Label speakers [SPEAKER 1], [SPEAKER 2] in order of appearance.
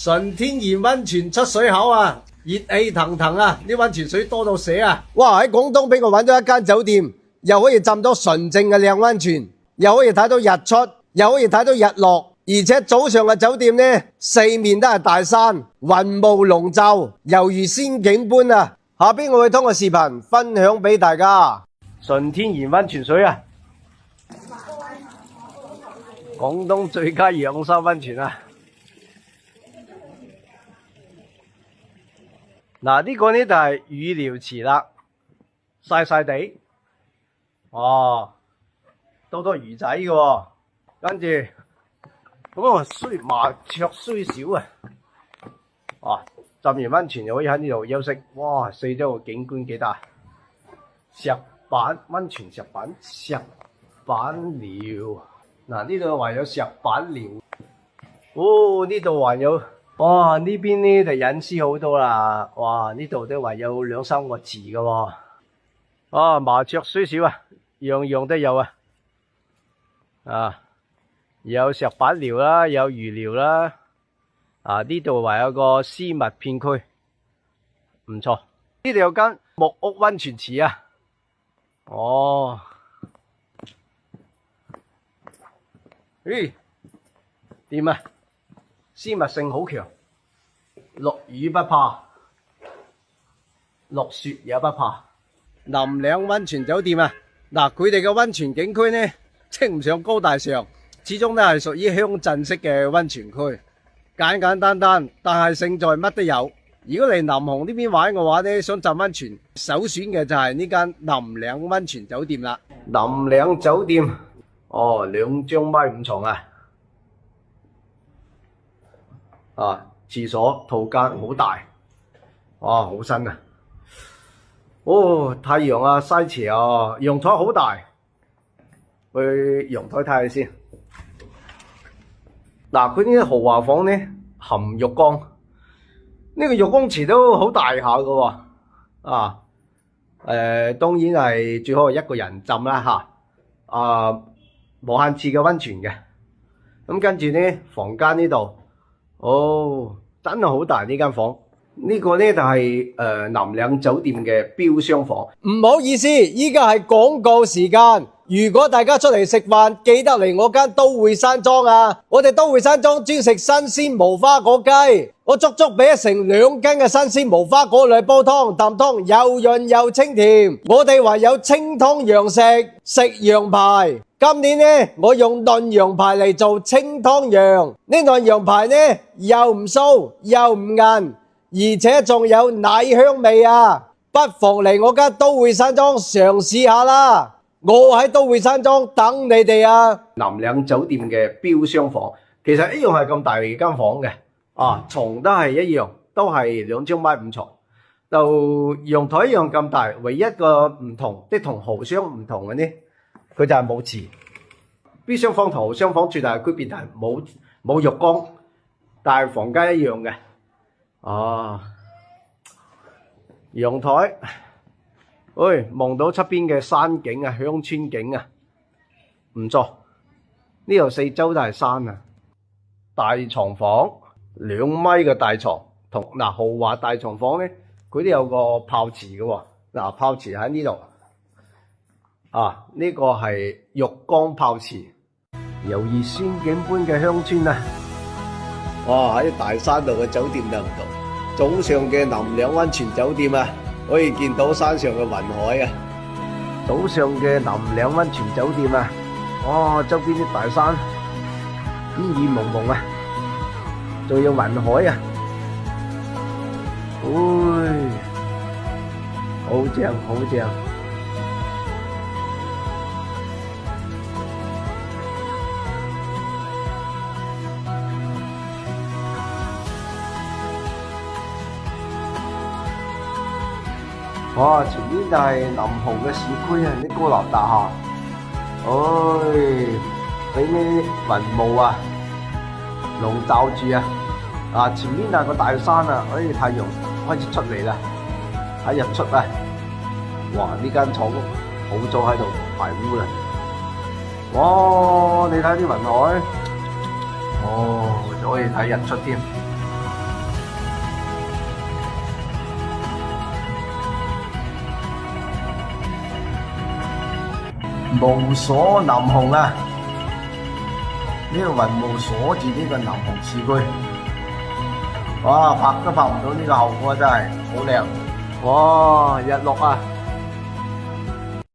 [SPEAKER 1] 純天然溫泉出水口啊，熱氣騰騰啊，啲溫泉水多到死啊！哇！喺廣東俾我揾到一間酒店，又可以浸到純正嘅靚溫泉，又可以睇到日出，又可以睇到日落，而且早上嘅酒店呢，四面都係大山，雲霧籠罩，猶如仙境般啊！下邊我會通過視頻分享俾大家。純天然溫泉水啊，廣東最佳養生溫泉啊！嗱，呢個呢就係乳療池啦，細細地，哦，多多魚仔嘅喎，跟住咁啊麻雀雖小啊，啊，浸完溫泉就可以喺呢度休息，哇，四周個景觀幾大，石板溫泉石板寮，嗱呢度還有石板寮，哦呢度還有。哇！呢邊呢就隱私好多啦，哇！呢度都還有兩三個字嘅喎，啊麻雀雖小啊，樣樣都有啊，啊有石板寮啦，有魚寮啦，啊呢度還有個私密片區，唔錯。呢度有間木屋溫泉池啊，哦，咦，掂啊！私密性好強，落雨不怕，落雪也不怕。林嶺溫泉酒店啊，嗱佢哋嘅溫泉景區呢，稱唔上高大上，始終都係屬於鄉鎮式嘅溫泉區，簡簡單單，但係勝在乜都有。如果嚟南雄呢邊玩嘅話呢，想浸溫泉，首選嘅就係呢間林嶺溫泉酒店啦。林嶺酒店，哦，2張米5床啊！啊！廁所套間好大，哇，好新啊！哦，太陽啊，西斜啊，陽台好大，去陽台睇下先。嗱，佢呢啲豪華房呢，含浴缸，呢個浴缸池都好大下噶喎。啊，當然係最好係一個人浸啦吓。啊，無限次嘅溫泉嘅。咁跟住呢，房間呢度。哦，真係好大呢間房，呢個呢就係南嶺酒店嘅標廂房。唔好意思，依家係廣告時間。如果大家出嚟食飯，記得嚟我間都會山莊啊！我哋都會山莊專食新鮮無花果雞，我足足俾成2斤嘅新鮮無花果嚟煲湯，啖湯又潤又清甜。我哋還有清湯羊食羊排。今年呢，我用燉羊排嚟做清湯羊，呢燉羊排呢又唔酥又唔韌，而且仲有奶香味啊！不妨嚟我間都會山莊嘗試下啦！我喺都會山莊等你哋啊！南嶺酒店嘅標廂房，其實一樣係咁大嘅間房嘅，啊，床都係一樣，都係2張米5床，就陽台一樣咁大，唯一一個唔同，即係同豪箱唔同嘅呢，佢就係冇池。標廂房同豪箱房最大嘅區別係冇浴缸，但係房間一樣嘅。啊，陽台。喂，望到側邊嘅山景啊，鄉村景啊，唔錯。呢度四周都係山啊。大床房2米嘅大床，同豪華大床房咧，佢都有個泡池嘅喎。嗱，泡池喺呢度。啊，呢個係浴缸泡池，猶如仙境般嘅鄉村啊。哇！喺大山度嘅酒店就唔同，早上嘅南嶺溫泉酒店啊。可以見到山上嘅雲海啊！早上嘅南嶺溫泉酒店啊，哇！周邊啲大山煙雨蒙蒙啊，仲有雲海啊，好正好正！哇！前面就係南雄嘅市區啊，啲高樓大廈，俾啲雲霧啊籠罩住啊！啊，前面係個大山啊，太陽開始出嚟啦，喺日出啊！哇！呢間廠好早喺度排污啦！哇！你睇啲雲海，仲可以睇日出添。無鎖南雄啊！呢個雲霧鎖住呢個南雄市區，哇！拍都拍唔到呢個後果，真係好靚。哇！日落啊！